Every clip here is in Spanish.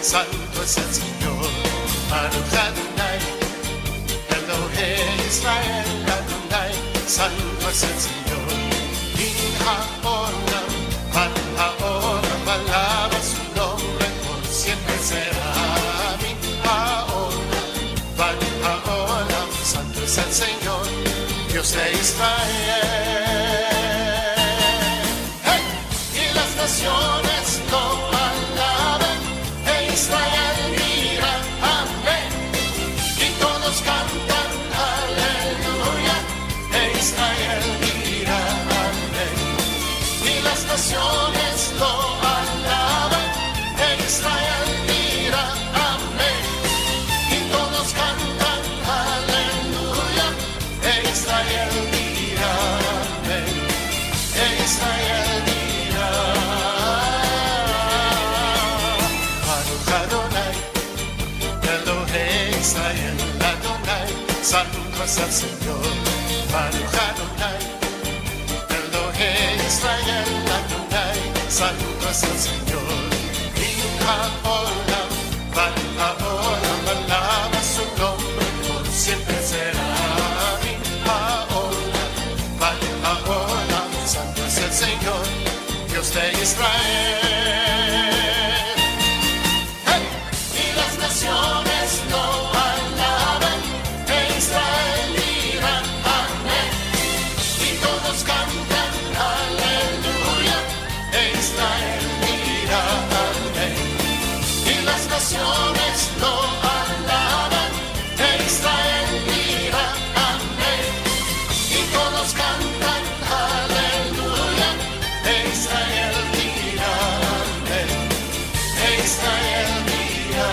santo es el Señor. Baruch Adonai, Elohei Israel Adonai, santo es el Señor. Min haolam, al haolam, alaba su nombre, por siempre será. Min haolam, al haolam, santo es el Señor, Dios de Israel. ¡Hey! Y las naciones lo alaban, e Israel mira, amén. Y todos cantan, aleluya, e Israel mira, amén. Y las naciones lo alaban, e Israel mira, amén. Y todos cantan, aleluya, e Israel mira, amén. E Israel mira. Baruch Adonai, Elohei Israel Adonai, santo es el Señor. Baruch Adonai, Elohei Israel Adonai, santo es el Señor. Min haolam, al haolam, alaba su nombre, por siempre será. Min haolam, al haolam, santo es el Señor, Dios de Israel. ¡Hey! Y las naciones lo alaban, e Israel mira, amén. Y todos cantan, aleluya, e Israel mira, amén. Y las naciones lo alaban, e Israel mira, amén. Y todos cantan, aleluya, e Israel mira, amén. E Israel mira.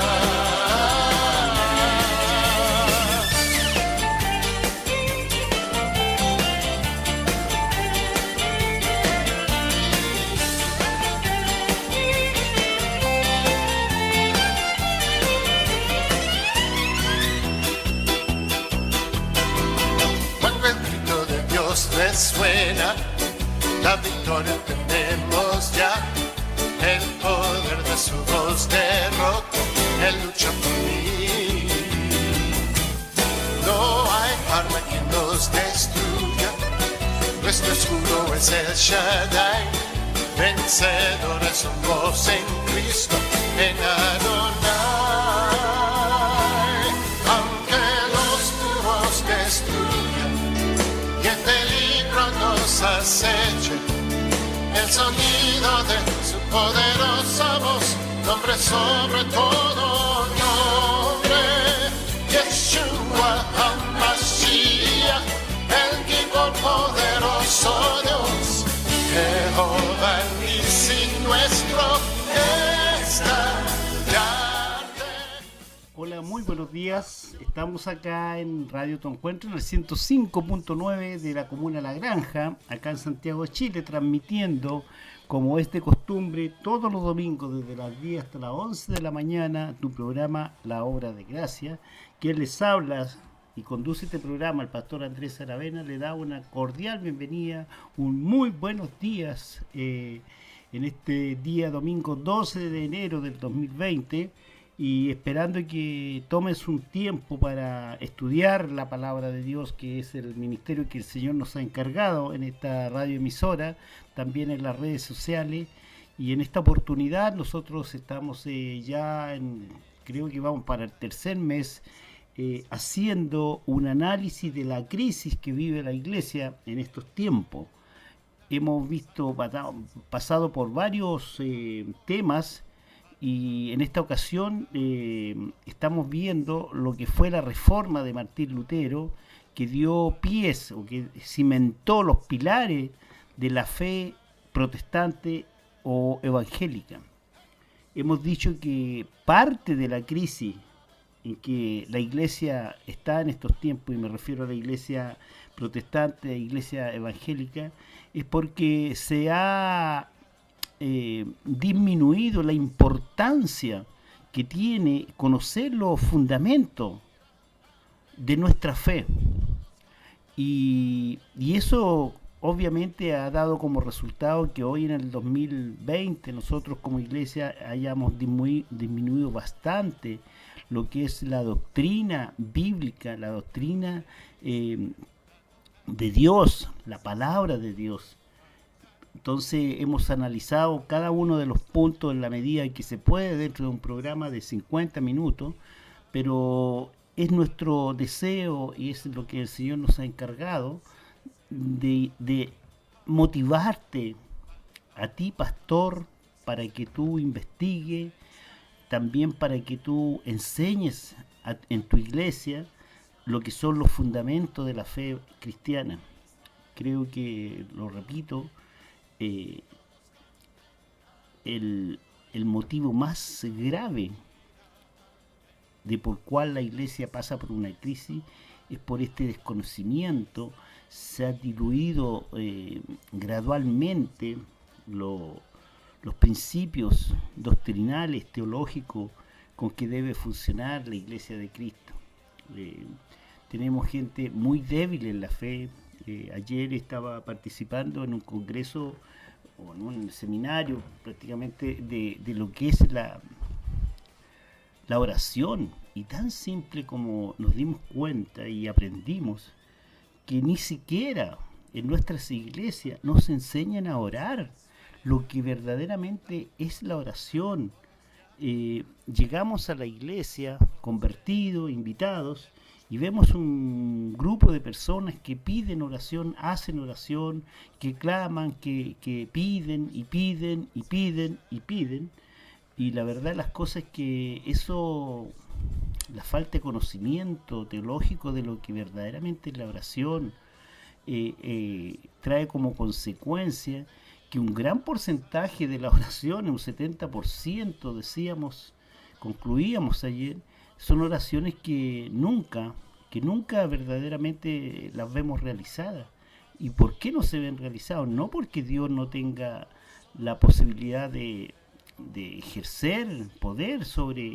Cuando el grito de Dios resuena, la victoria tenemos ya. El poder de su voz derrota, Él lucha por mí. No hay arma que nos destruya, nuestro escudo es el Shaddai. Vencedores somos en Cristo, en Adonai. Aunque los muros destruyan y el peligro nos aceche, el sonido de su poderosa voz, nombre sobre todo nombre. Yeshua HaMashiach, el Gibor poderoso Dios, Jehová Nissi nuestro estandarte. Hola, muy buenos días. Estamos acá en Radio Tu Encuentro, en el 105.9 de la comuna La Granja, acá en Santiago de Chile, transmitiendo, como es de costumbre, todos los domingos desde las 10 hasta las 11 de la mañana, tu programa La Obra de Gracia. Quien les habla y conduce este programa, el pastor Andrés Aravena, le da una cordial bienvenida, un muy buenos días en este día domingo 12 de enero del 2020, y esperando que tomes un tiempo para estudiar la palabra de Dios, que es el ministerio que el Señor nos ha encargado en esta radioemisora, también en las redes sociales. Y en esta oportunidad nosotros estamos creo que vamos para el tercer mes, haciendo un análisis de la crisis que vive la iglesia en estos tiempos. Hemos pasado por varios temas, y en esta ocasión estamos viendo lo que fue la reforma de Martín Lutero, que dio pies o que cimentó los pilares de la fe protestante o evangélica. Hemos dicho que parte de la crisis en que la iglesia está en estos tiempos, y me refiero a la iglesia protestante e iglesia evangélica, es porque se ha disminuido la importancia que tiene conocer los fundamentos de nuestra fe. Y eso obviamente ha dado como resultado que hoy en el 2020 nosotros como iglesia hayamos disminuido bastante lo que es la doctrina bíblica, la doctrina de Dios, la palabra de Dios. Entonces hemos analizado cada uno de los puntos en la medida que se puede dentro de un programa de 50 minutos, pero es nuestro deseo y es lo que el Señor nos ha encargado de motivarte a ti, pastor, para que tú investigues, también para que tú enseñes en tu iglesia lo que son los fundamentos de la fe cristiana. Creo que, lo repito, el motivo más grave de por cual la iglesia pasa por una crisis es por este desconocimiento. Se ha diluido gradualmente los principios doctrinales, teológicos con que debe funcionar la iglesia de Cristo. Tenemos gente muy débil en la fe. Ayer estaba participando en un congreso o en un seminario prácticamente de lo que es la oración, y tan simple como nos dimos cuenta y aprendimos que ni siquiera en nuestras iglesias nos enseñan a orar lo que verdaderamente es la oración. Llegamos a la iglesia convertidos, invitados, y vemos un grupo de personas que piden oración, hacen oración, que claman, que piden y piden y piden y piden. Y la verdad de las cosas es que eso, la falta de conocimiento teológico de lo que verdaderamente es la oración, trae como consecuencia que un gran porcentaje de la oración, un 70% decíamos, concluíamos ayer, son oraciones que nunca verdaderamente las vemos realizadas. ¿Y por qué no se ven realizadas? No porque Dios no tenga la posibilidad de ejercer poder sobre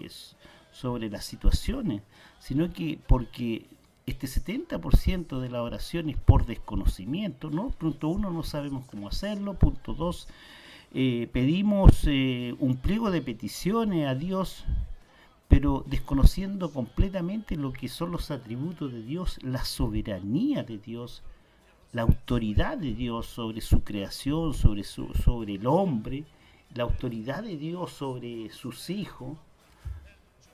las situaciones, sino que porque este 70% de las oraciones por desconocimiento, ¿no? Punto uno, no sabemos cómo hacerlo. Punto dos, pedimos un pliego de peticiones a Dios, pero desconociendo completamente lo que son los atributos de Dios, la soberanía de Dios, la autoridad de Dios sobre su creación, sobre el hombre, la autoridad de Dios sobre sus hijos,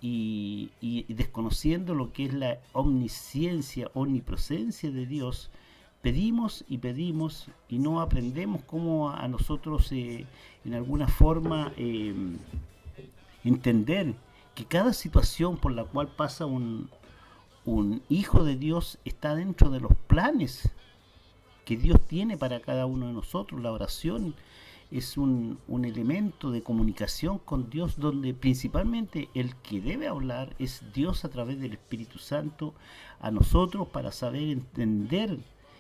y desconociendo lo que es la omnisciencia, omnipresencia de Dios, pedimos y pedimos y no aprendemos cómo a nosotros en alguna forma entender que cada situación por la cual pasa un hijo de Dios está dentro de los planes que Dios tiene para cada uno de nosotros. La oración es un elemento de comunicación con Dios, donde principalmente el que debe hablar es Dios a través del Espíritu Santo a nosotros, para saber entender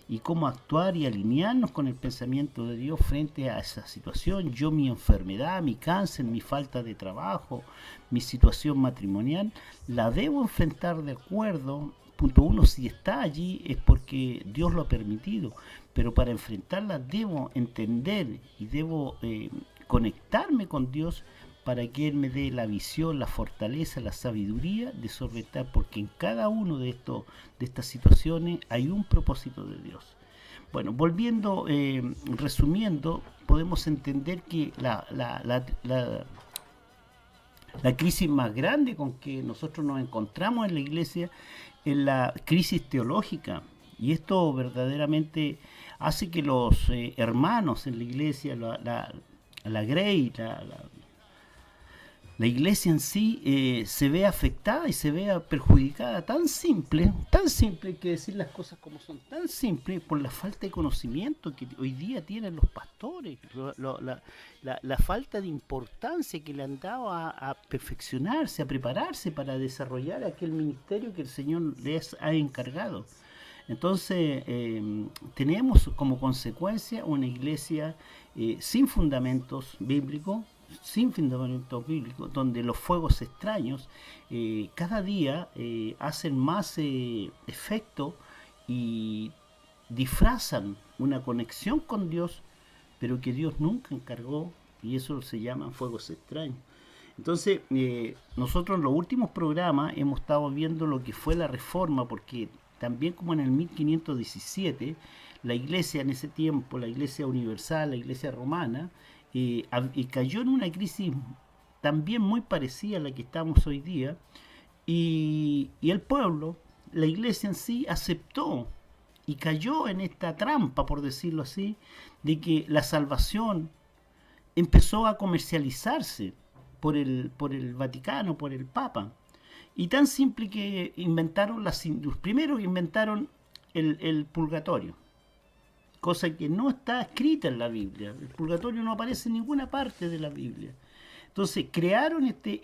y cómo actuar y alinearnos con el pensamiento de Dios frente a esa situación. Yo, mi enfermedad, mi cáncer, mi falta de trabajo, mi situación matrimonial, la debo enfrentar de acuerdo. Punto uno, si está allí es porque Dios lo ha permitido, pero para enfrentarla debo entender y debo conectarme con Dios para que Él me dé la visión, la fortaleza, la sabiduría de solventar, porque en cada uno de estas situaciones hay un propósito de Dios. Bueno, volviendo, resumiendo, podemos entender que la crisis más grande con que nosotros nos encontramos en la iglesia es la crisis teológica, y esto verdaderamente hace que los hermanos en la iglesia, la Grey, la iglesia en sí se vea afectada y se vea perjudicada. Tan simple que decir las cosas como son, tan simple por la falta de conocimiento que hoy día tienen los pastores, la falta de importancia que le han dado a perfeccionarse, a prepararse para desarrollar aquel ministerio que el Señor les ha encargado. Entonces tenemos como consecuencia una iglesia sin fundamentos bíblicos, donde los fuegos extraños cada día hacen más efecto y disfrazan una conexión con Dios, pero que Dios nunca encargó, y eso se llama fuegos extraños. Entonces, nosotros en los últimos programas hemos estado viendo lo que fue la reforma, porque también como en el 1517, la iglesia en ese tiempo, la iglesia universal, la iglesia romana, cayó en una crisis también muy parecida a la que estamos hoy día, y el pueblo, la iglesia en sí, aceptó y cayó en esta trampa, por decirlo así, de que la salvación empezó a comercializarse por el Vaticano, por el Papa. Y tan simple que inventaron los primeros inventaron el purgatorio, cosa que no está escrita en la Biblia. El purgatorio no aparece en ninguna parte de la Biblia. Entonces crearon este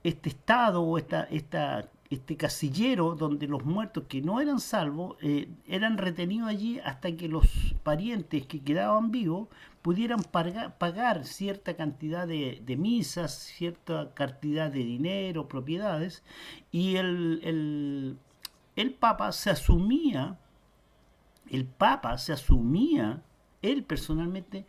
estado o este casillero donde los muertos que no eran salvos eran retenidos allí hasta que los parientes que quedaban vivos pudieran pagar cierta cantidad de misas, cierta cantidad de dinero, propiedades, y el Papa se asumía, él personalmente,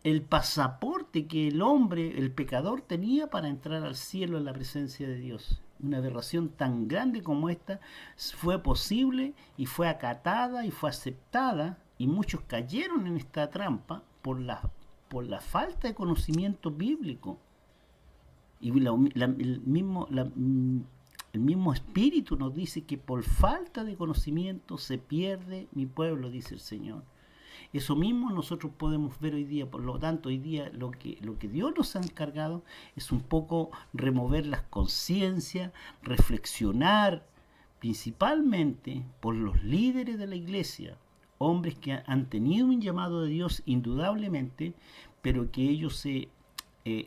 el pasaporte que el hombre, el pecador, tenía para entrar al cielo en la presencia de Dios. Una aberración tan grande como esta fue posible y fue acatada y fue aceptada, y muchos cayeron en esta trampa por la falta de conocimiento bíblico. Y el mismo Espíritu nos dice que por falta de conocimiento se pierde mi pueblo, dice el Señor. Eso mismo nosotros podemos ver hoy día. Por lo tanto, hoy día lo que Dios nos ha encargado es un poco remover las conciencias, reflexionar principalmente por los líderes de la iglesia, hombres que han tenido un llamado de Dios indudablemente, pero que ellos se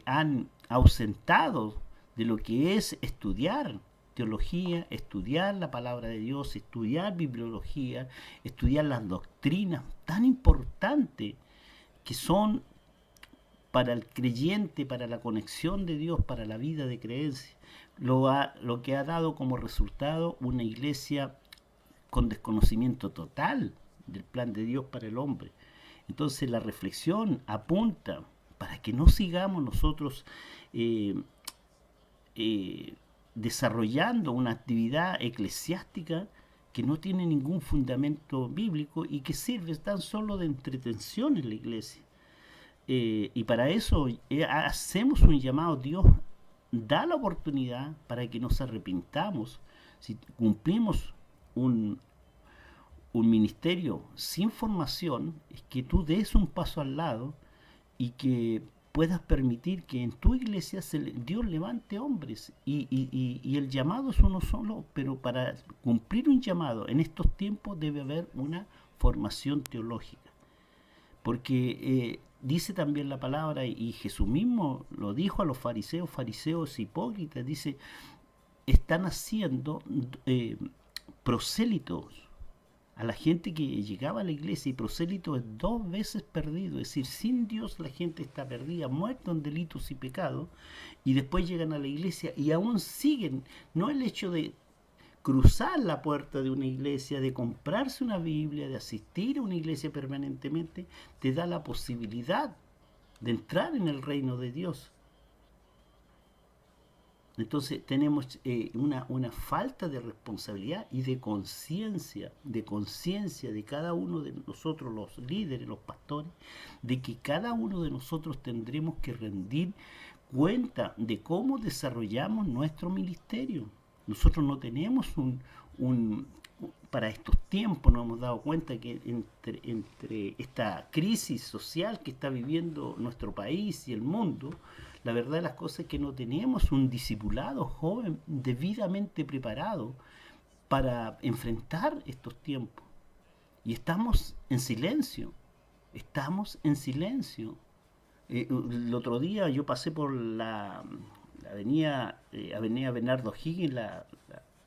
han ausentado de lo que es estudiar teología, estudiar la palabra de Dios, estudiar bibliología, estudiar las doctrinas tan importantes que son para el creyente, para la conexión de Dios, para la vida de creencia. Lo que ha dado como resultado una iglesia con desconocimiento total del plan de Dios para el hombre. Entonces la reflexión apunta para que no sigamos nosotros desarrollando una actividad eclesiástica que no tiene ningún fundamento bíblico y que sirve tan solo de entretención en la iglesia. Y para eso hacemos un llamado. Dios da la oportunidad para que nos arrepintamos. Si cumplimos un ministerio sin formación, es que tú des un paso al lado y que puedas permitir que en tu iglesia Dios levante hombres, y el llamado es uno solo, pero para cumplir un llamado en estos tiempos debe haber una formación teológica, porque dice también la palabra, y Jesús mismo lo dijo a los fariseos hipócritas, dice, están haciendo prosélitos a la gente que llegaba a la iglesia, y prosélito es 2 veces perdido, es decir, sin Dios la gente está perdida, muerta en delitos y pecados, y después llegan a la iglesia y aún siguen. No el hecho de cruzar la puerta de una iglesia, de comprarse una Biblia, de asistir a una iglesia permanentemente, te da la posibilidad de entrar en el reino de Dios. Entonces tenemos una falta de responsabilidad y de conciencia de cada uno de nosotros, los líderes, los pastores, de que cada uno de nosotros tendremos que rendir cuenta de cómo desarrollamos nuestro ministerio. Nosotros no tenemos para estos tiempos nos hemos dado cuenta que entre esta crisis social que está viviendo nuestro país y el mundo, la verdad de las cosas es que no tenemos un discipulado joven debidamente preparado para enfrentar estos tiempos. Y estamos en silencio. El otro día yo pasé por la avenida Bernardo O'Higgins, la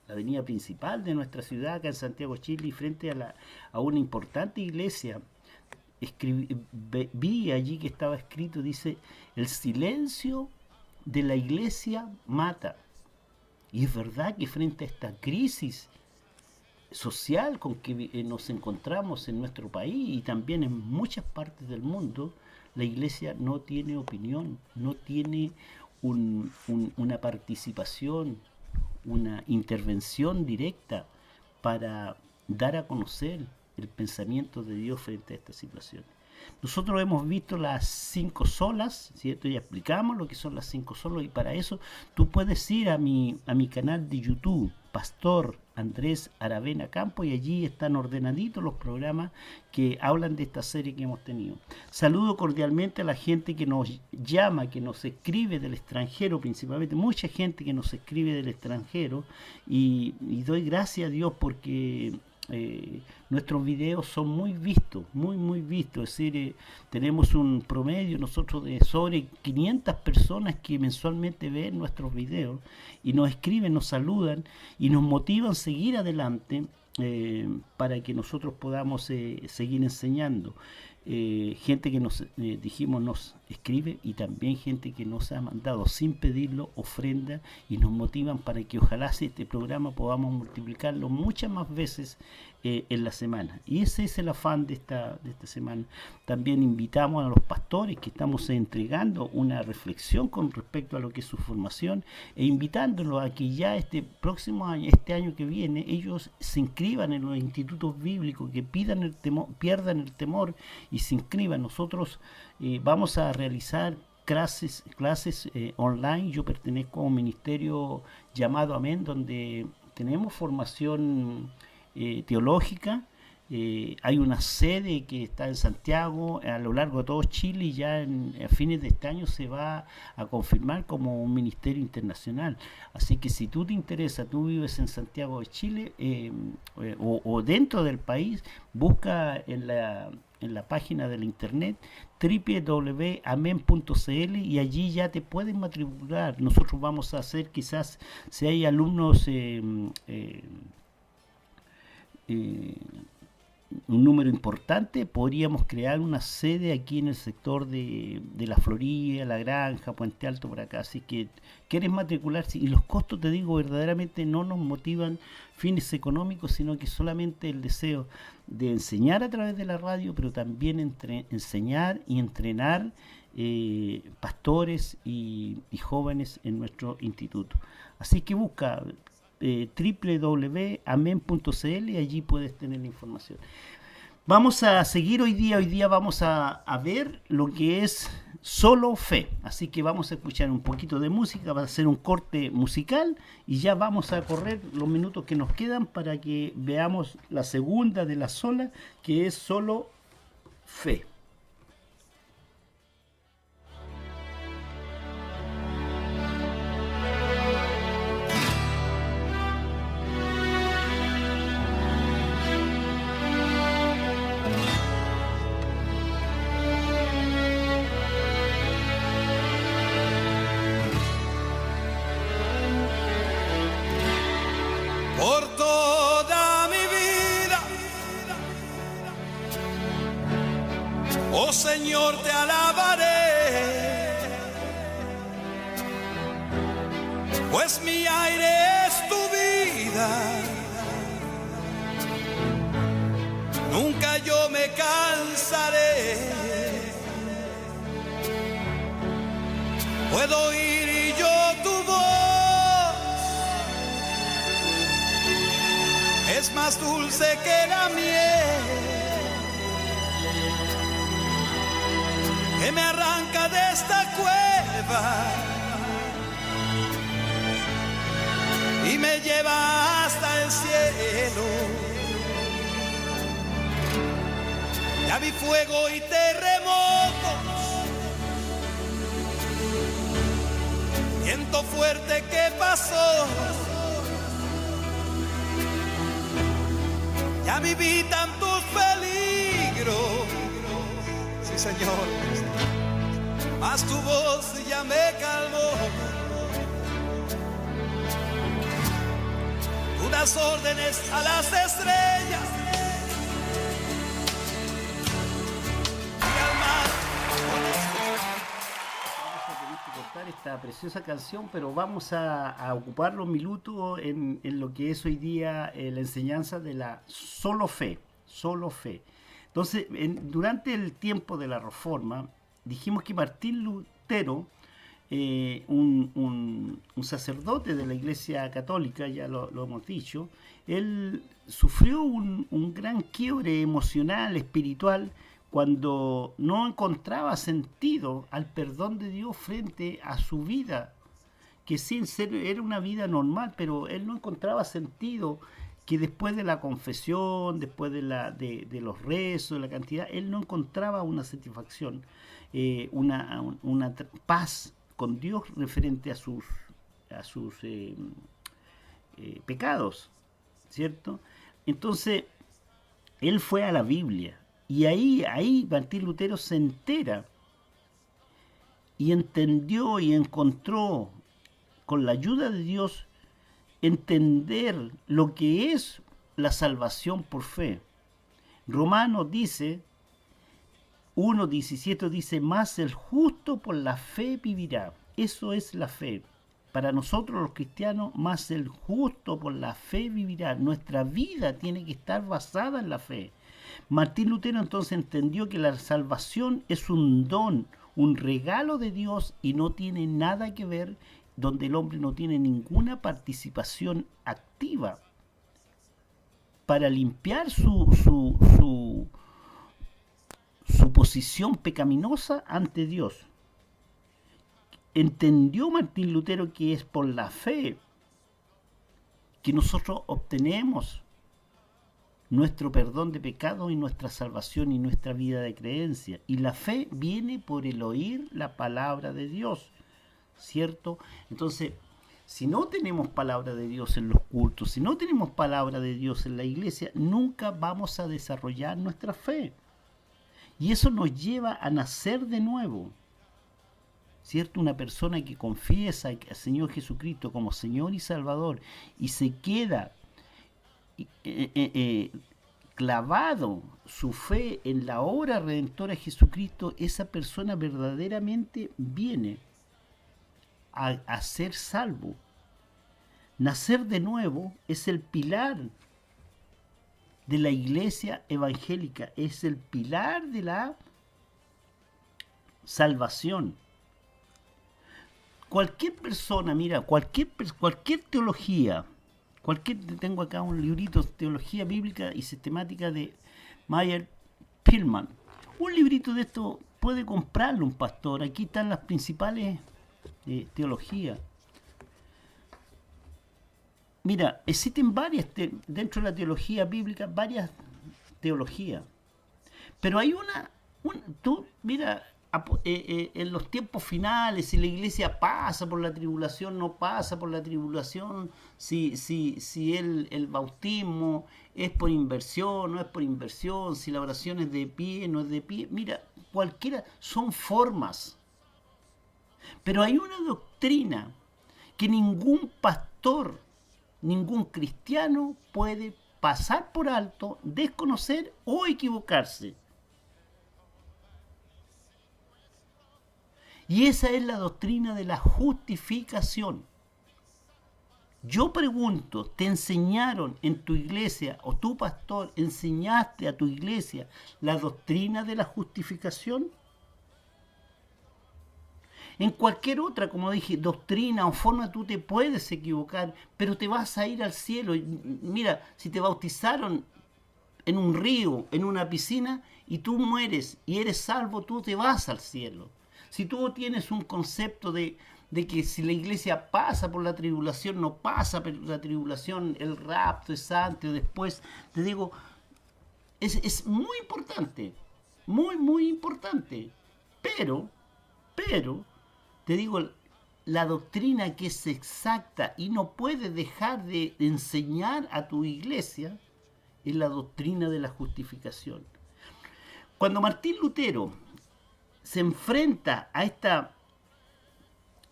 avenida principal de nuestra ciudad, acá en Santiago, Chile, y frente a una importante iglesia. Vi allí que estaba escrito, dice, el silencio de la iglesia mata. Y es verdad que frente a esta crisis social con que nos encontramos en nuestro país y también en muchas partes del mundo, la Iglesia no tiene opinión, no tiene una participación, una intervención directa para dar a conocer el pensamiento de Dios frente a esta situación. Nosotros hemos visto las 5 solas, ¿cierto? Ya explicamos lo que son las 5 solas y para eso tú puedes ir a mi canal de YouTube, Pastor Andrés Aravena Campo, y allí están ordenaditos los programas que hablan de esta serie que hemos tenido. Saludo cordialmente a la gente que nos llama, que nos escribe del extranjero, principalmente mucha gente que nos escribe del extranjero, y doy gracias a Dios porque nuestros videos son muy vistos, muy vistos. Es decir, tenemos un promedio nosotros de sobre 500 personas que mensualmente ven nuestros videos y nos escriben, nos saludan y nos motivan a seguir adelante para que nosotros podamos seguir enseñando. Gente que nos escribe y también gente que nos ha mandado sin pedirlo ofrenda y nos motivan para que ojalá este programa podamos multiplicarlo muchas más veces en la semana. Y ese es el afán de esta semana. También invitamos a los pastores que estamos entregando una reflexión con respecto a lo que es su formación e invitándolos a que ya este próximo año, este año que viene, ellos se inscriban en los institutos bíblicos, que pierdan el temor y se inscriban. Nosotros vamos a realizar clases online. Yo pertenezco a un ministerio llamado Amén, donde tenemos formación teológica. Hay una sede que está en Santiago, a lo largo de todo Chile, y ya a fines de este año se va a confirmar como un ministerio internacional. Así que si tú te interesa, tú vives en Santiago de Chile o dentro del país, busca en la página de la internet www.amen.cl y allí ya te pueden matricular. Nosotros vamos a hacer, quizás si hay alumnos un número importante, podríamos crear una sede aquí en el sector de la Florida, La Granja, Puente Alto, por acá. Así que quieres matricularse, y los costos, te digo, verdaderamente no nos motivan fines económicos, sino que solamente el deseo de enseñar a través de la radio, pero también enseñar y entrenar pastores y jóvenes en nuestro instituto. Así que busca www.amen.cl y allí puedes tener la información. Vamos a seguir hoy día vamos a ver lo que es solo fe, así que vamos a escuchar un poquito de música, va a ser un corte musical y ya vamos a correr los minutos que nos quedan para que veamos la segunda de la sola, que es solo fe. Señor, te alabaré, pues mi aire es tu vida. Nunca yo me cansaré. Puedo oír yo tu voz, es más dulce que la miel, que me arranca de esta cueva y me lleva hasta el cielo. Ya vi fuego y terremotos, viento fuerte que pasó. Ya viví tantos peligros, sí Señor, mas tu voz ya me calmó. Tú das órdenes a las estrellas y al mar. esta preciosa canción, pero vamos a ocupar los minutos en lo que es hoy día la enseñanza de la solo fe, solo fe. Entonces, durante el tiempo de la Reforma, dijimos que Martín Lutero, un sacerdote de la Iglesia Católica, ya lo hemos dicho, él sufrió un gran quiebre emocional, espiritual, cuando no encontraba sentido al perdón de Dios frente a su vida, que sin ser era una vida normal, pero él no encontraba sentido, que después de la confesión, después de los rezos, de la cantidad, él no encontraba una satisfacción, una paz con Dios referente a sus pecados, ¿cierto? Entonces, él fue a la Biblia, y ahí Martín Lutero se entera y entendió y encontró, con la ayuda de Dios, entender lo que es la salvación por fe. Romanos dice, 1:17 dice, más el justo por la fe vivirá. Eso es la fe. Para nosotros los cristianos, más el justo por la fe vivirá. Nuestra vida tiene que estar basada en la fe. Martín Lutero entonces entendió que la salvación es un don, un regalo de Dios, y no tiene nada que ver, donde el hombre no tiene ninguna participación activa para limpiar su posición pecaminosa ante Dios. Entendió Martín Lutero que es por la fe que nosotros obtenemos nuestro perdón de pecado y nuestra salvación y nuestra vida de creencia. Y la fe viene por el oír la palabra de Dios, ¿cierto? Entonces, si no tenemos palabra de Dios en los cultos, si no tenemos palabra de Dios en la iglesia, nunca vamos a desarrollar nuestra fe. Y eso nos lleva a nacer de nuevo, ¿cierto? Una persona que confiesa al Señor Jesucristo como Señor y Salvador y se queda clavado su fe en la obra redentora de Jesucristo, esa persona verdaderamente viene a ser salvo. Nacer de nuevo es el pilar de la iglesia evangélica, es el pilar de la salvación. Cualquier persona, mira, cualquier teología, tengo acá un librito, Teología Bíblica y Sistemática de Meyer Pillman. Un librito de esto puede comprarlo un pastor. Aquí están las principales teologías. Mira, existen varias, dentro de la teología bíblica, varias teologías. Pero hay tú, mira, en los tiempos finales, si la iglesia pasa por la tribulación, no pasa por la tribulación, si el bautismo es por inversión, no es por inversión, si la oración es de pie, no es de pie. Mira, cualquiera, son formas. Pero hay una doctrina que ningún pastor, ningún cristiano puede pasar por alto, desconocer o equivocarse. Y esa es la doctrina de la justificación. Yo pregunto, ¿te enseñaron en tu iglesia o tu pastor enseñaste a tu iglesia la doctrina de la justificación? En cualquier otra, como dije, doctrina o forma tú te puedes equivocar, pero te vas a ir al cielo. Mira, si te bautizaron en un río, en una piscina, y tú mueres y eres salvo, tú te vas al cielo. Si tú tienes un concepto de que si la iglesia pasa por la tribulación, no pasa por la tribulación, el rapto es antes o después, te digo, es muy importante, muy importante. Pero, te digo, la doctrina que es exacta y no puedes dejar de enseñar a tu iglesia es la doctrina de la justificación. Cuando Martín Lutero se enfrenta a esta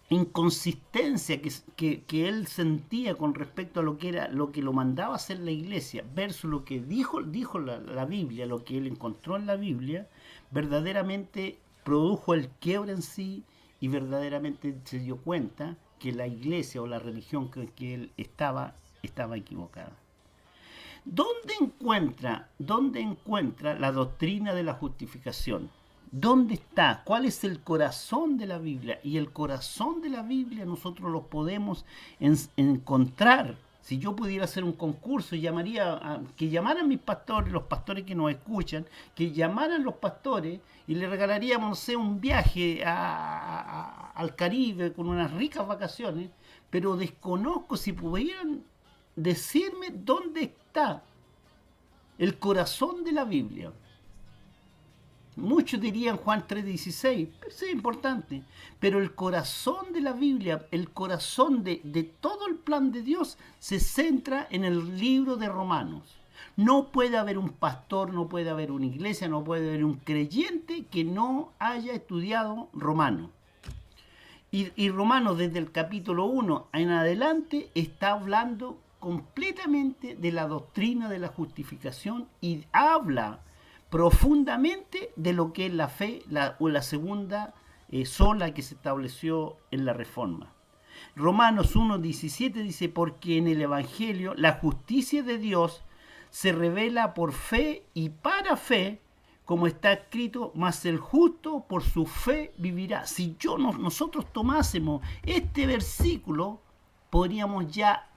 inconsistencia que él sentía con respecto a lo que lo mandaba a hacer la iglesia versus lo que dijo la Biblia, lo que él encontró en la Biblia, verdaderamente produjo el quiebre en sí y verdaderamente se dio cuenta que la iglesia o la religión que él estaba equivocada. ¿Dónde encuentra la doctrina de la justificación? ¿Dónde está? ¿Cuál es el corazón de la Biblia? Y el corazón de la Biblia nosotros lo podemos encontrar. Si yo pudiera hacer un concurso, que llamaran mis pastores, los pastores que nos escuchan, que llamaran los pastores y le regalaríamos, no sé, un viaje al Caribe con unas ricas vacaciones, pero desconozco si pudieran decirme dónde está el corazón de la Biblia. Muchos dirían Juan 3:16, sí, importante, pero el corazón de la Biblia, el corazón de todo el plan de Dios se centra en el libro de Romanos. No puede haber un pastor, no puede haber una iglesia, no puede haber un creyente que no haya estudiado Romanos. Y Romanos desde el capítulo 1 en adelante está hablando completamente de la doctrina de la justificación y habla profundamente de lo que es la fe, la segunda sola que se estableció en la Reforma. Romanos 1:17 dice, porque en el Evangelio la justicia de Dios se revela por fe y para fe, como está escrito, mas el justo por su fe vivirá. Si nosotros tomásemos este versículo, podríamos ya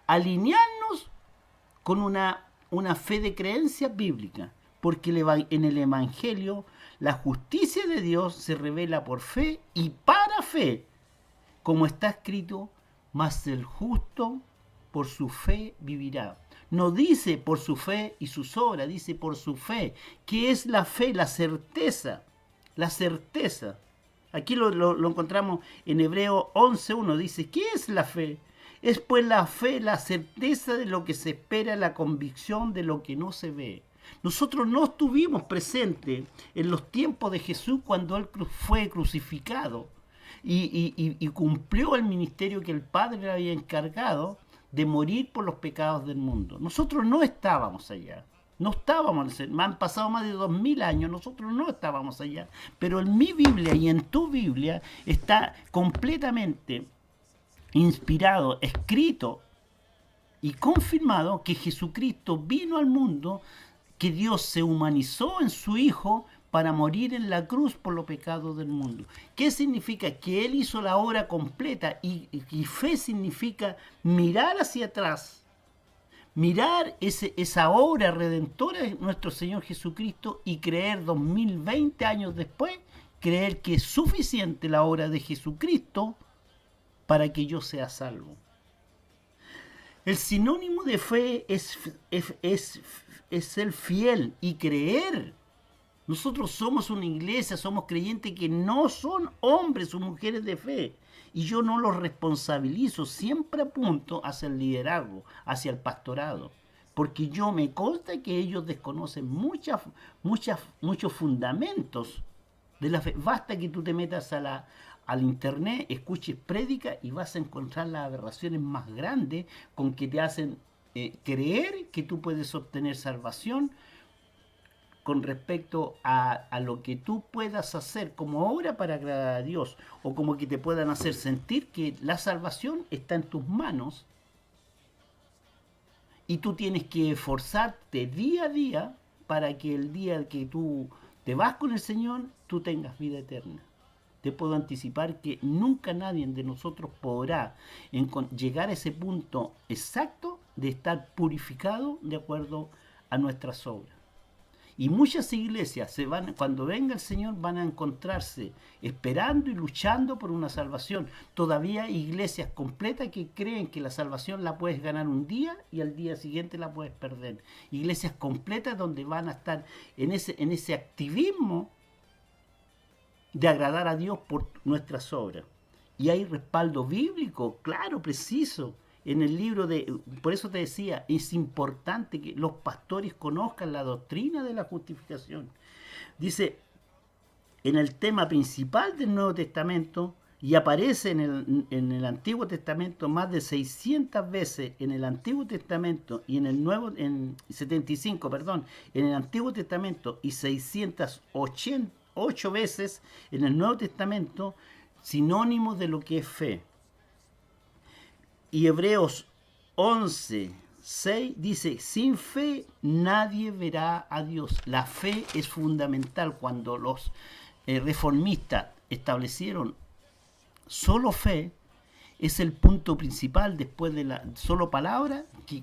alinearnos con una fe de creencia bíblica. Porque en el Evangelio la justicia de Dios se revela por fe y para fe, como está escrito, mas el justo por su fe vivirá. No dice por su fe y sus obras, dice por su fe. ¿Qué es la fe? La certeza. La certeza. Aquí lo encontramos en Hebreos 11:1. Dice, ¿qué es la fe? Es pues la fe, la certeza de lo que se espera, la convicción de lo que no se ve. Nosotros no estuvimos presentes en los tiempos de Jesús cuando Él fue crucificado y cumplió el ministerio que el Padre le había encargado de morir por los pecados del mundo. Nosotros no estábamos allá. No estábamos, han pasado más de 2000 años, nosotros no estábamos allá. Pero en mi Biblia y en tu Biblia está completamente inspirado, escrito y confirmado que Jesucristo vino al mundo, que Dios se humanizó en su Hijo para morir en la cruz por los pecados del mundo. ¿Qué significa? Que Él hizo la obra completa y fe significa mirar hacia atrás, mirar esa obra redentora de nuestro Señor Jesucristo y creer 2020 años después, creer que es suficiente la obra de Jesucristo para que yo sea salvo. El sinónimo de fe es ser fiel y creer. Nosotros somos una iglesia, somos creyentes que no son hombres o mujeres de fe. Y yo no los responsabilizo, siempre apunto hacia el liderazgo, hacia el pastorado. Porque yo me consta que ellos desconocen muchos fundamentos de la fe. Basta que tú te metas al internet, escuches prédica y vas a encontrar las aberraciones más grandes con que te hacen creer que tú puedes obtener salvación con respecto a lo que tú puedas hacer como obra para agradar a Dios, o como que te puedan hacer sentir que la salvación está en tus manos y tú tienes que esforzarte día a día para que el día que tú te vas con el Señor, tú tengas vida eterna. Te puedo anticipar que nunca nadie de nosotros podrá llegar a ese punto exacto de estar purificado de acuerdo a nuestras obras. Y muchas iglesias cuando venga el Señor van a encontrarse esperando y luchando por una salvación. Todavía hay iglesias completas que creen que la salvación la puedes ganar un día y al día siguiente la puedes perder. Iglesias completas donde van a estar en ese activismo de agradar a Dios por nuestras obras. Y hay respaldo bíblico, claro, preciso. En el libro por eso te decía, es importante que los pastores conozcan la doctrina de la justificación. Dice, en el tema principal del Nuevo Testamento, y aparece en el Antiguo Testamento más de 600 veces en el Antiguo Testamento y en 75, en el Antiguo Testamento y 688 8 veces en el Nuevo Testamento sinónimos de lo que es fe. Y Hebreos 11:6 dice, sin fe nadie verá a Dios. La fe es fundamental. Cuando los reformistas establecieron solo fe, es el punto principal después de la solo palabra, que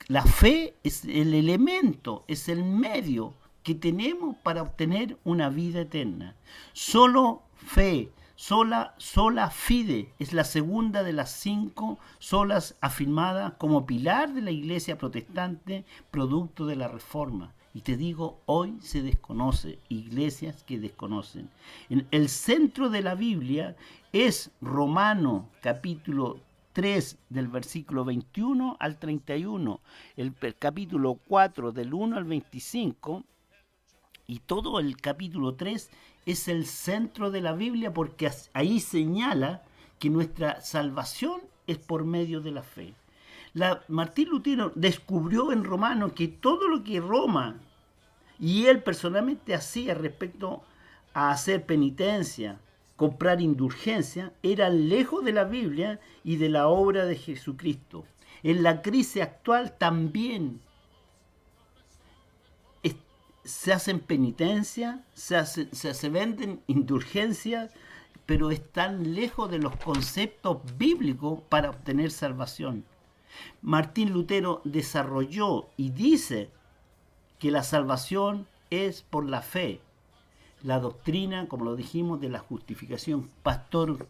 la fe es el elemento, es el medio que tenemos para obtener una vida eterna. Solo fe, sola fide, es la segunda de las 5 solas afirmadas como pilar de la Iglesia protestante, producto de la Reforma. Y te digo, hoy se desconoce, iglesias que desconocen. El centro de la Biblia es Romanos capítulo 3 del versículo 21 al 31, el capítulo 4 del 1 al 25, y todo el capítulo 3 es el centro de la Biblia, porque ahí señala que nuestra salvación es por medio de la fe. Martín Lutero descubrió en Romanos que todo lo que Roma y él personalmente hacía respecto a hacer penitencia, comprar indulgencia, era lejos de la Biblia y de la obra de Jesucristo. En la crisis actual también se hacen penitencia, se venden indulgencias, pero están lejos de los conceptos bíblicos para obtener salvación. Martín Lutero desarrolló y dice que la salvación es por la fe. La doctrina, como lo dijimos, de la justificación. Pastor,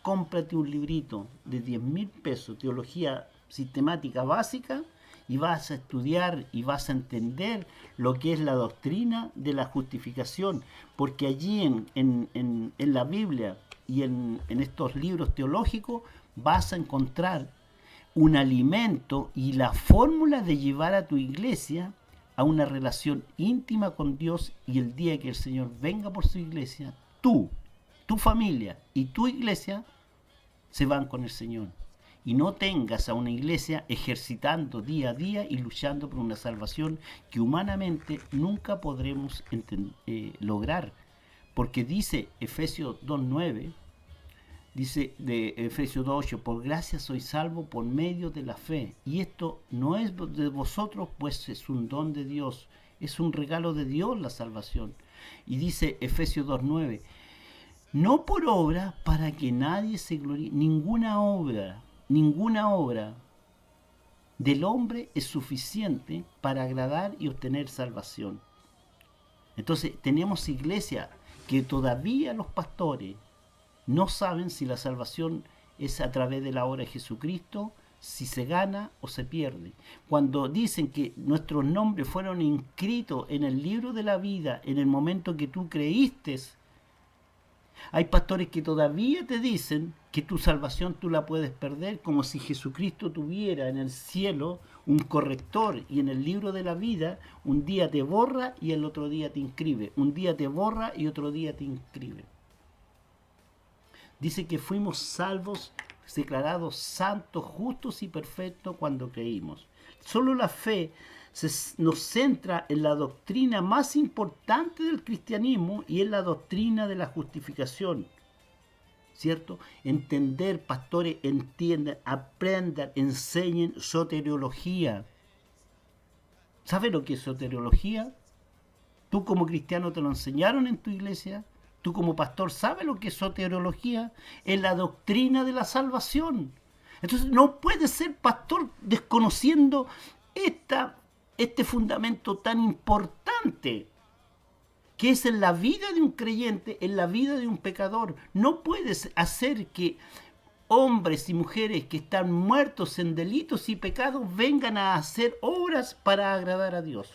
cómprate un librito de 10.000 pesos, teología sistemática básica, y vas a estudiar y vas a entender lo que es la doctrina de la justificación, porque allí en la Biblia y en estos libros teológicos vas a encontrar un alimento y la fórmula de llevar a tu iglesia a una relación íntima con Dios, y el día que el Señor venga por su iglesia, tú, tu familia y tu iglesia se van con el Señor. Y no tengas a una iglesia ejercitando día a día y luchando por una salvación que humanamente nunca podremos lograr. Porque dice Efesios 2:9, dice de Efesios 2:8, por gracia sois salvo por medio de la fe. Y esto no es de vosotros, pues es un don de Dios. Es un regalo de Dios la salvación. Y dice Efesios 2:9, no por obra para que nadie se gloríe. Ninguna obra del hombre es suficiente para agradar y obtener salvación. Entonces tenemos iglesias que todavía los pastores no saben si la salvación es a través de la obra de Jesucristo, si se gana o se pierde. Cuando dicen que nuestros nombres fueron inscritos en el libro de la vida en el momento que tú creíste, hay pastores que todavía te dicen que tu salvación tú la puedes perder, como si Jesucristo tuviera en el cielo un corrector, y en el libro de la vida un día te borra y el otro día te inscribe, un día te borra y otro día te inscribe. Dice que fuimos salvos, declarados santos, justos y perfectos cuando creímos. Solo la fe nos centra en la doctrina más importante del cristianismo, y es la doctrina de la justificación, ¿cierto? Entender, pastores, entiendan, aprendan, enseñen soteriología. ¿Sabes lo que es soteriología? Tú como cristiano te lo enseñaron en tu iglesia. Tú como pastor sabes lo que es soteriología. Es la doctrina de la salvación. Entonces no puedes ser pastor desconociendo este fundamento tan importante que es en la vida de un creyente, en la vida de un pecador. No puedes hacer que hombres y mujeres que están muertos en delitos y pecados vengan a hacer obras para agradar a Dios.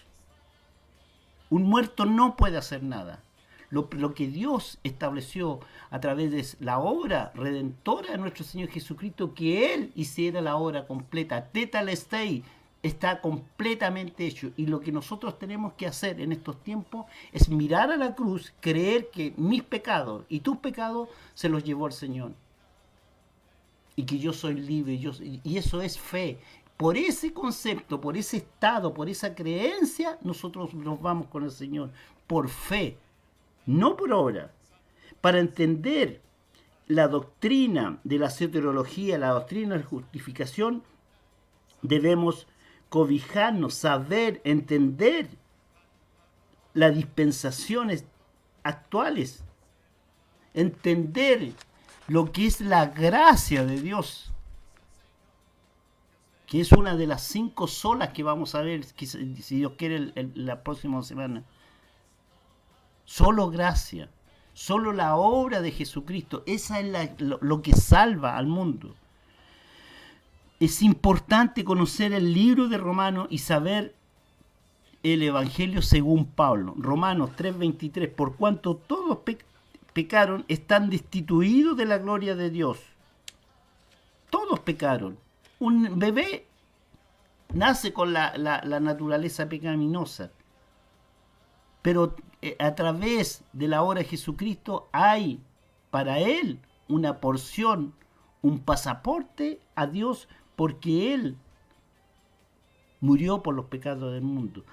Un muerto no puede hacer nada. Lo que Dios estableció a través de la obra redentora de nuestro Señor Jesucristo, que Él hiciera la obra completa, tetelestai, está completamente hecho. Y lo que nosotros tenemos que hacer en estos tiempos es mirar a la cruz, creer que mis pecados y tus pecados se los llevó el Señor, y que yo soy libre, y eso es fe. Por ese concepto, por ese estado, por esa creencia, nosotros nos vamos con el Señor, por fe. no por obra. Para entender la doctrina de la soteriología, la doctrina de la justificación, debemos cobijarnos, saber, entender las dispensaciones actuales, entender lo que es la gracia de Dios, que es una de las 5 solas que vamos a ver, si Dios quiere, la próxima semana. Solo gracia, solo la obra de Jesucristo, esa es lo que salva al mundo. Es importante conocer el libro de Romanos y saber el Evangelio según Pablo. Romanos 3:23, por cuanto todos pecaron, están destituidos de la gloria de Dios. Todos pecaron. Un bebé nace con la naturaleza pecaminosa, pero a través de la obra de Jesucristo hay para él una porción, un pasaporte a Dios, porque él murió por los pecados del mundo.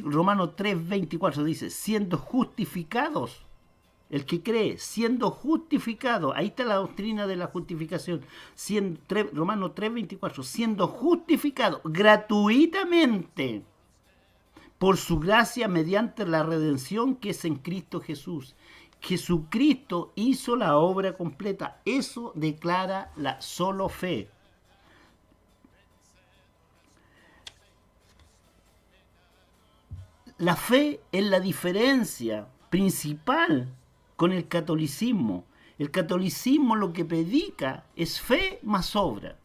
Romanos 3:24 dice, siendo justificados, el que cree, siendo justificado, ahí está la doctrina de la justificación, Romanos 3:24, siendo justificado gratuitamente por su gracia mediante la redención que es en Cristo Jesús. Jesucristo hizo la obra completa. Eso declara la solo fe. La fe es la diferencia principal con el catolicismo. El catolicismo lo que predica es fe más obra.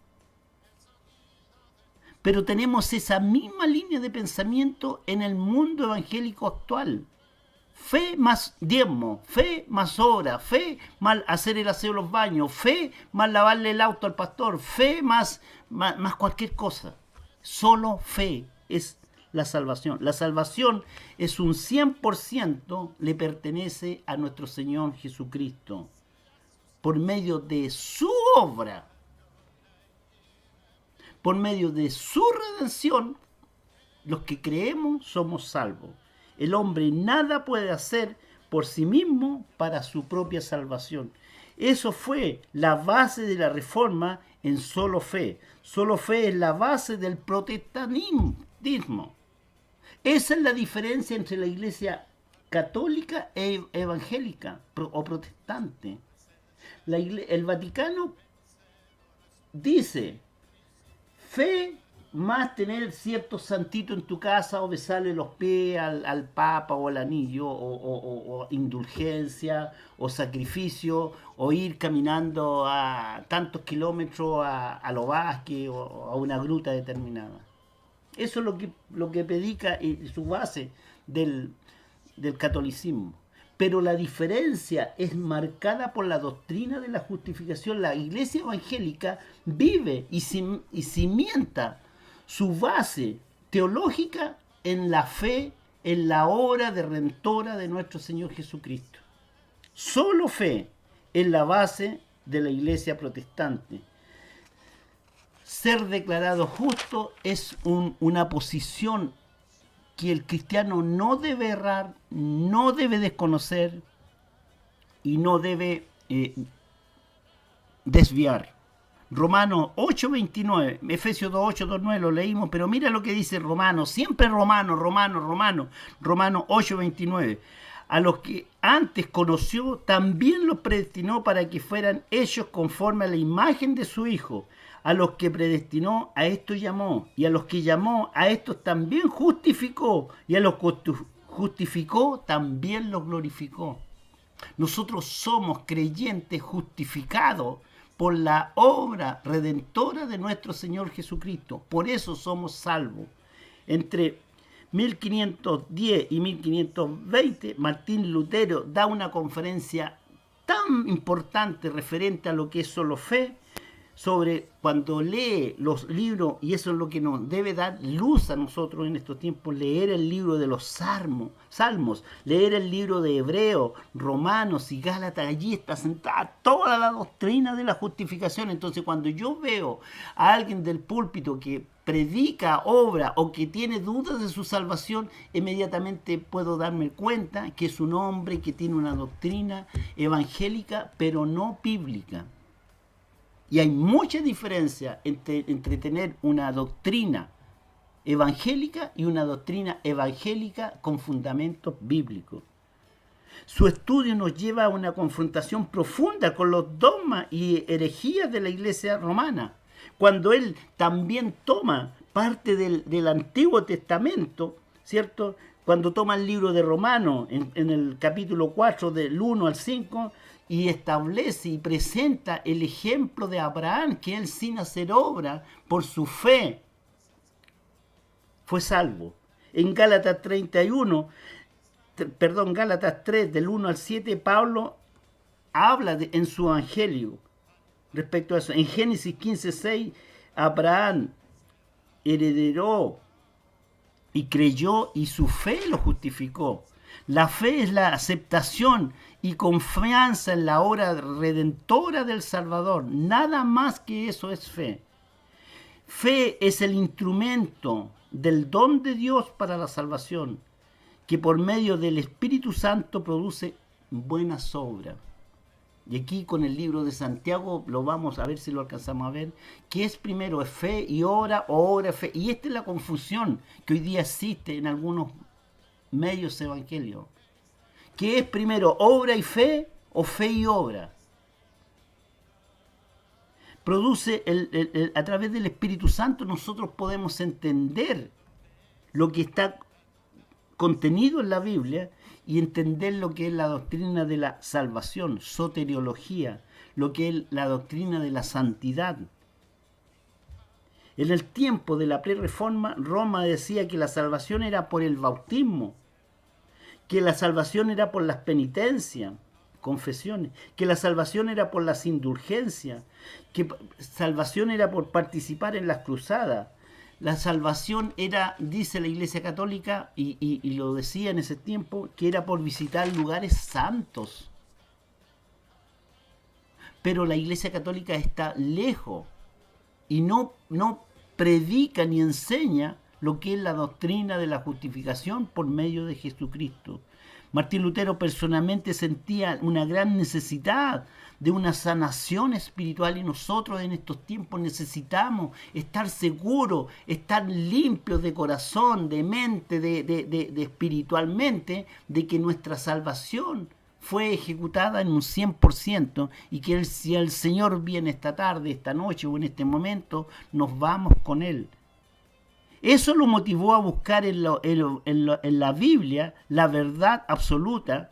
Pero tenemos esa misma línea de pensamiento en el mundo evangélico actual. Fe más diezmo, fe más obra, fe más hacer el aseo de los baños, fe más lavarle el auto al pastor, fe más cualquier cosa. Solo fe es la salvación. La salvación es un 100%, le pertenece a nuestro Señor Jesucristo por medio de su obra. Por medio de su redención, los que creemos somos salvos. El hombre nada puede hacer por sí mismo para su propia salvación. Eso fue la base de la reforma en solo fe. Solo fe es la base del protestantismo. Esa es la diferencia entre la iglesia católica e evangélica o protestante. El Vaticano dice, fe más tener cierto santito en tu casa o besarle los pies al Papa o al anillo o indulgencia o sacrificio o ir caminando a tantos kilómetros a Los Vázquez o a una gruta determinada. Eso es lo que predica su base del catolicismo. Pero la diferencia es marcada por la doctrina de la justificación. La iglesia evangélica vive y cimienta su base teológica en la fe, en la obra redentora de nuestro Señor Jesucristo. Solo fe es la base de la iglesia protestante. Ser declarado justo es una posición que el cristiano no debe errar, no debe desconocer y no debe desviar. Romanos 8:29, Efesios 2:8, 2:9 lo leímos, pero mira lo que dice Romanos, siempre Romanos 8:29. A los que antes conoció, también los predestinó para que fueran hechos conforme a la imagen de su Hijo. A los que predestinó, a estos llamó. Y a los que llamó, a estos también justificó. Y a los que justificó, también los glorificó. Nosotros somos creyentes justificados por la obra redentora de nuestro Señor Jesucristo. Por eso somos salvos. Entre 1510 y 1520, Martín Lutero da una conferencia tan importante referente a lo que es solo fe, sobre cuando lee los libros, y eso es lo que nos debe dar luz a nosotros en estos tiempos, leer el libro de los Salmos, leer el libro de Hebreos, Romanos y Gálatas. Allí está sentada toda la doctrina de la justificación. Entonces, cuando yo veo a alguien del púlpito que predica, obra o que tiene dudas de su salvación, inmediatamente puedo darme cuenta que es un hombre que tiene una doctrina evangélica, pero no bíblica. Y hay mucha diferencia entre tener una doctrina evangélica y una doctrina evangélica con fundamentos bíblicos. Su estudio nos lleva a una confrontación profunda con los dogmas y herejías de la Iglesia romana, cuando él también toma parte del Antiguo Testamento, ¿cierto? Cuando toma el libro de Romanos, en el capítulo 4, del 1 al 5, y establece y presenta el ejemplo de Abraham, que él sin hacer obra, por su fe, fue salvo. En Gálatas 3, del 1 al 7, Pablo habla en su evangelio respecto a eso. En Génesis 15:6, Abraham heredó y creyó y su fe lo justificó. La fe es la aceptación y confianza en la obra redentora del Salvador. Nada más que eso es fe. Fe es el instrumento del don de Dios para la salvación, que por medio del Espíritu Santo produce buenas obras. Y aquí con el libro de Santiago lo vamos a ver si lo alcanzamos a ver, que es primero es fe y obra, o obra, fe. Y esta es la confusión que hoy día existe en algunos medios evangélicos. ¿Qué es primero obra y fe o fe y obra? Produce a través del Espíritu Santo nosotros podemos entender lo que está contenido en la Biblia y entender lo que es la doctrina de la salvación, soteriología, lo que es la doctrina de la santidad. En el tiempo de la prerreforma, Roma decía que la salvación era por el bautismo, que la salvación era por las penitencias, confesiones, que la salvación era por las indulgencias, que salvación era por participar en las cruzadas. La salvación era, dice la Iglesia Católica, y lo decía en ese tiempo, que era por visitar lugares santos. Pero la Iglesia Católica está lejos y no predica ni enseña lo que es la doctrina de la justificación por medio de Jesucristo. Martín Lutero personalmente sentía una gran necesidad de una sanación espiritual, y nosotros en estos tiempos necesitamos estar seguros, estar limpios de corazón, de mente, de espiritualmente, de que nuestra salvación fue ejecutada en un 100%, y que si el Señor viene esta tarde, esta noche o en este momento, nos vamos con Él. Eso lo motivó a buscar en la Biblia la verdad absoluta,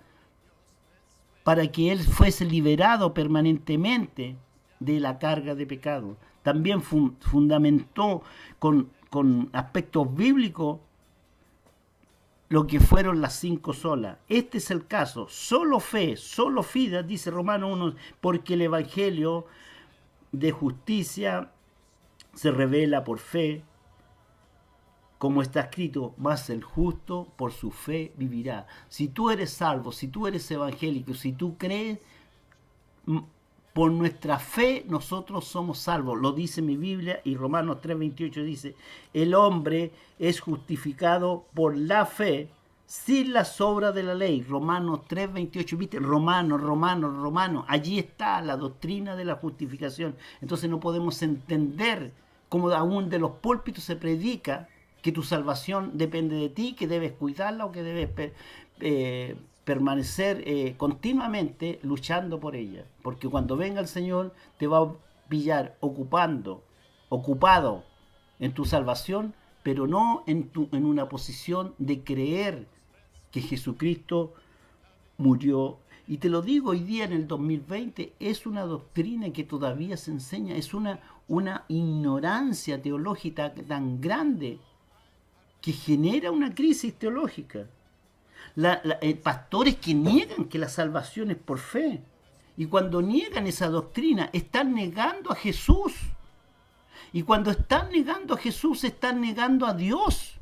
para que él fuese liberado permanentemente de la carga de pecado. También fundamentó con aspectos bíblicos lo que fueron las 5 solas. Este es el caso. Solo fe, solo fides, dice Romanos 1, porque el Evangelio de justicia se revela por fe, como está escrito, mas el justo por su fe vivirá. Si tú eres salvo, si tú eres evangélico, si tú crees, por nuestra fe nosotros somos salvos. Lo dice mi Biblia, y Romanos 3:28 dice, el hombre es justificado por la fe sin las obras de la ley. Romanos 3:28, ¿viste? Romanos. Allí está la doctrina de la justificación. Entonces no podemos entender cómo aún de los púlpitos se predica que tu salvación depende de ti, que debes cuidarla o que debes permanecer continuamente luchando por ella. Porque cuando venga el Señor te va a pillar ocupado en tu salvación, pero no en una posición de creer que Jesucristo murió. Y te lo digo hoy día en el 2020, es una doctrina que todavía se enseña, es una ignorancia teológica tan grande que genera una crisis teológica. Pastores que niegan que la salvación es por fe, y cuando niegan esa doctrina están negando a Jesús, y cuando están negando a Jesús están negando a Dios,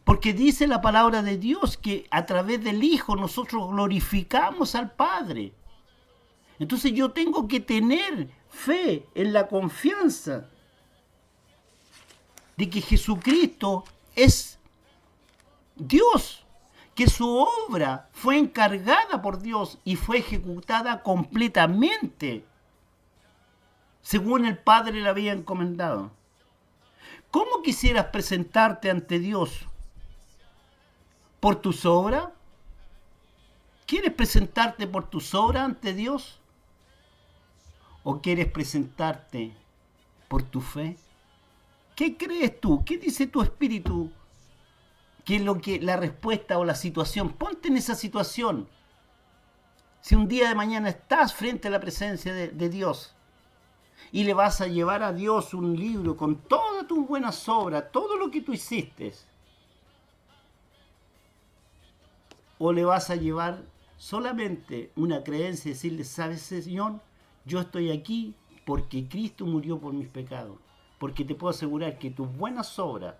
porque dice la palabra de Dios que a través del Hijo nosotros glorificamos al Padre. Entonces yo tengo que tener fe en la confianza de que Jesucristo es Dios, que su obra fue encargada por Dios y fue ejecutada completamente, según el Padre le había encomendado. ¿Cómo quisieras presentarte ante Dios? ¿Por tus obras? ¿Quieres presentarte por tus obras ante Dios? ¿O quieres presentarte por tu fe? ¿Qué crees tú? ¿Qué dice tu espíritu? ¿Qué es lo que la respuesta o la situación? Ponte en esa situación. Si un día de mañana estás frente a la presencia de Dios y le vas a llevar a Dios un libro con todas tus buenas obras, todo lo que tú hiciste, o le vas a llevar solamente una creencia y decirle, ¿sabes, Señor? Yo estoy aquí porque Cristo murió por mis pecados. Porque te puedo asegurar que tus buenas obras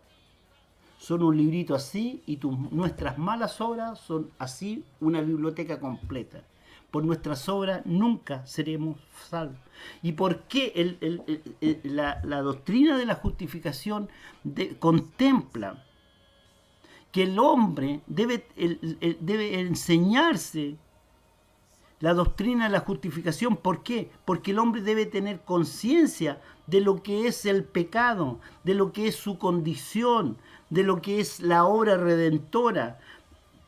son un librito así y nuestras malas obras son así una biblioteca completa. Por nuestras obras nunca seremos salvos. ¿Y por qué la doctrina de la justificación contempla que el hombre debe enseñarse la doctrina de la justificación? ¿Por qué? Porque el hombre debe tener conciencia de lo que es el pecado, de lo que es su condición, de lo que es la obra redentora.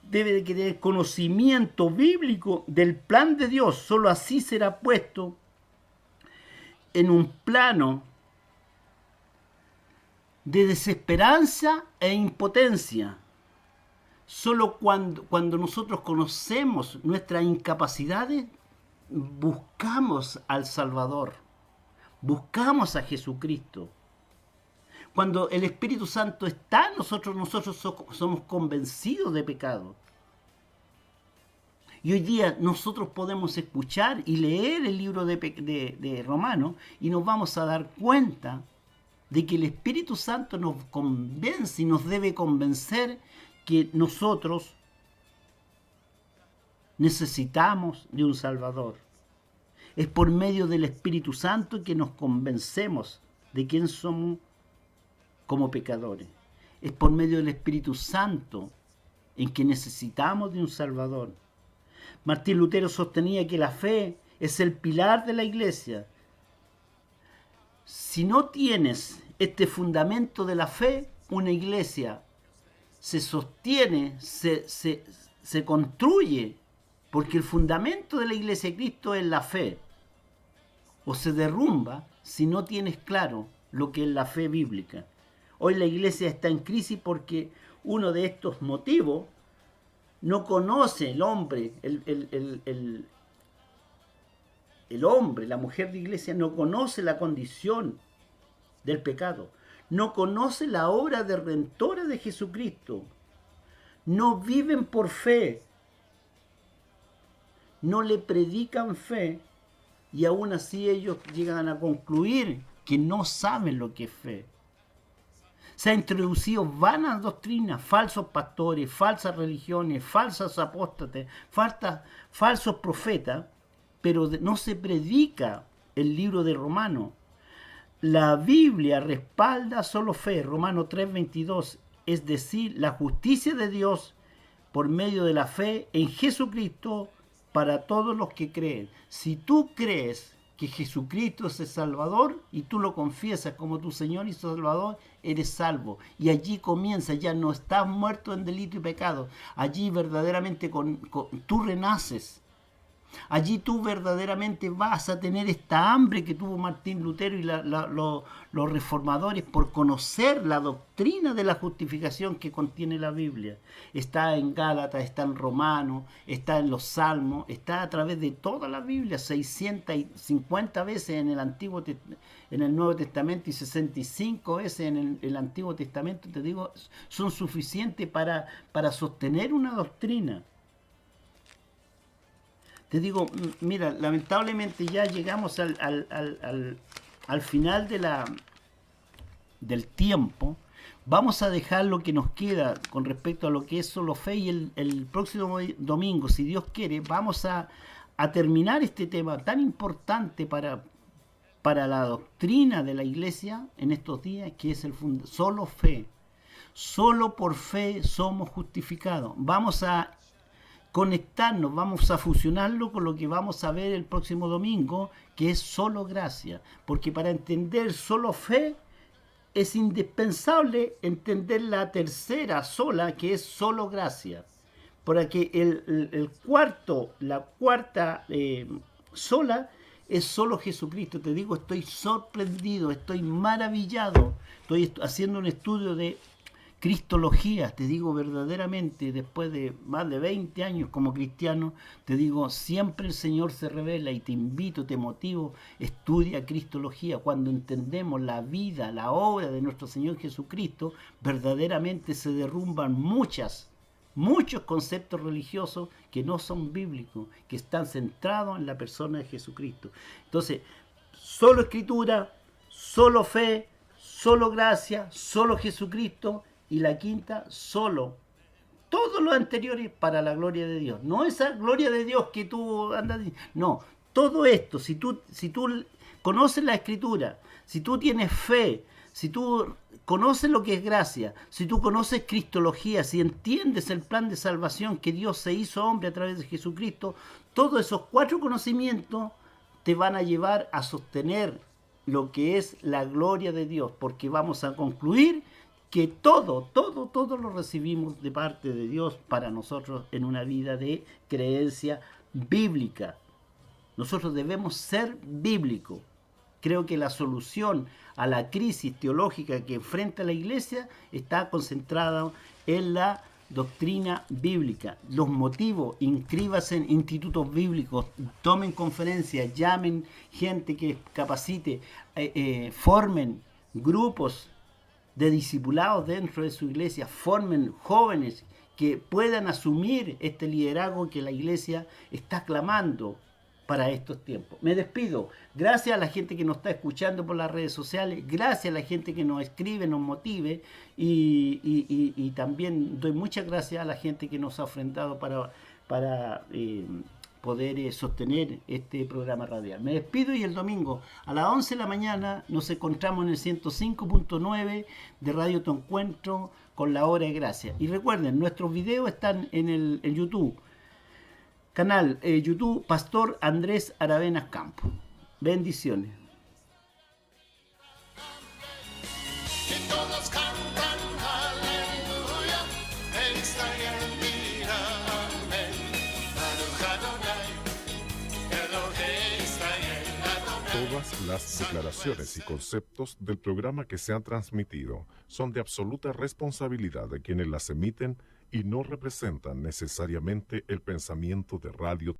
Debe tener conocimiento bíblico del plan de Dios. Solo así será puesto en un plano de desesperanza e impotencia. Solo cuando nosotros conocemos nuestras incapacidades, buscamos al Salvador, buscamos a Jesucristo. Cuando el Espíritu Santo está en nosotros, nosotros somos convencidos de pecado. Y hoy día nosotros podemos escuchar y leer el libro de Romanos y nos vamos a dar cuenta de que el Espíritu Santo nos convence y nos debe convencer que nosotros necesitamos de un Salvador. Es por medio del Espíritu Santo que nos convencemos de quién somos como pecadores. Es por medio del Espíritu Santo en que necesitamos de un Salvador. Martín Lutero sostenía que la fe es el pilar de la Iglesia. Si no tienes este fundamento de la fe, una iglesia se sostiene, se construye, porque el fundamento de la Iglesia de Cristo es la fe, o se derrumba si no tienes claro lo que es la fe bíblica. Hoy la Iglesia está en crisis porque uno de estos motivos no conoce el hombre, el hombre, la mujer de Iglesia no conoce la condición del pecado. No conocen la obra redentora de Jesucristo. No viven por fe. No le predican fe. Y aún así ellos llegan a concluir que no saben lo que es fe. Se han introducido vanas doctrinas, falsos pastores, falsas religiones, falsos apóstatas, falsos profetas, pero no se predica el libro de Romanos. La Biblia respalda solo fe, Romanos 3:22, es decir, la justicia de Dios por medio de la fe en Jesucristo para todos los que creen. Si tú crees que Jesucristo es el Salvador y tú lo confiesas como tu Señor y Salvador, eres salvo. Y allí comienza, ya no estás muerto en delito y pecado. Allí verdaderamente tú renaces. Allí tú verdaderamente vas a tener esta hambre que tuvo Martín Lutero y los reformadores por conocer la doctrina de la justificación que contiene la Biblia. Está en Gálatas, está en Romanos, está en los Salmos, está a través de toda la Biblia, 650 veces en el Nuevo Testamento y 65 veces en el Antiguo Testamento, te digo, son suficientes para sostener una doctrina. Te digo, mira, lamentablemente ya llegamos al final del tiempo. Vamos a dejar lo que nos queda con respecto a lo que es solo fe y el próximo domingo, si Dios quiere, vamos a terminar este tema tan importante para para la doctrina de la iglesia en estos días, que es solo fe. Solo por fe somos justificados. Vamos a conectarnos, vamos a fusionarlo con lo que vamos a ver el próximo domingo, que es solo gracia. Porque para entender solo fe es indispensable entender la tercera sola, que es solo gracia. Para que la cuarta sola es solo Jesucristo. Te digo, estoy sorprendido, estoy maravillado. Estoy haciendo un estudio de cristología, te digo verdaderamente, después de más de 20 años como cristiano, te digo, siempre el Señor se revela y te invito, te motivo, estudia cristología. Cuando entendemos la vida, la obra de nuestro Señor Jesucristo, verdaderamente se derrumban muchos conceptos religiosos que no son bíblicos, que están centrados en la persona de Jesucristo. Entonces, solo Escritura, solo fe, solo gracia, solo Jesucristo, y la quinta, solo. Todos los anteriores para la gloria de Dios. No esa gloria de Dios que tú andas diciendo. No, todo esto, si tú conoces la Escritura, si tú tienes fe, si tú conoces lo que es gracia, si tú conoces cristología, si entiendes el plan de salvación que Dios se hizo hombre a través de Jesucristo, todos esos 4 conocimientos te van a llevar a sostener lo que es la gloria de Dios, porque vamos a concluir que todo lo recibimos de parte de Dios para nosotros en una vida de creencia bíblica. Nosotros debemos ser bíblicos. Creo que la solución a la crisis teológica que enfrenta la iglesia está concentrada en la doctrina bíblica. Los motivos, inscríbanse en institutos bíblicos, tomen conferencias, llamen gente que capacite, formen grupos de discipulados dentro de su iglesia, formen jóvenes que puedan asumir este liderazgo que la iglesia está clamando para estos tiempos. Me despido. Gracias a la gente que nos está escuchando por las redes sociales, gracias a la gente que nos escribe, nos motive, y también doy muchas gracias a la gente que nos ha ofrendado para poder sostener este programa radial. Me despido, y el domingo a las 11 de la mañana nos encontramos en el 105.9 de Radio Tu Encuentro con la hora de gracia. Y recuerden, nuestros videos están en YouTube. Canal YouTube Pastor Andrés Aravenas Campo. Bendiciones. Y todos cantan aleluya, Elohim, Baruch Adonai, Elohim Israel Adonai. Todas las declaraciones y conceptos del programa que se han transmitido son de absoluta responsabilidad de quienes las emiten y no representan necesariamente el pensamiento de Radio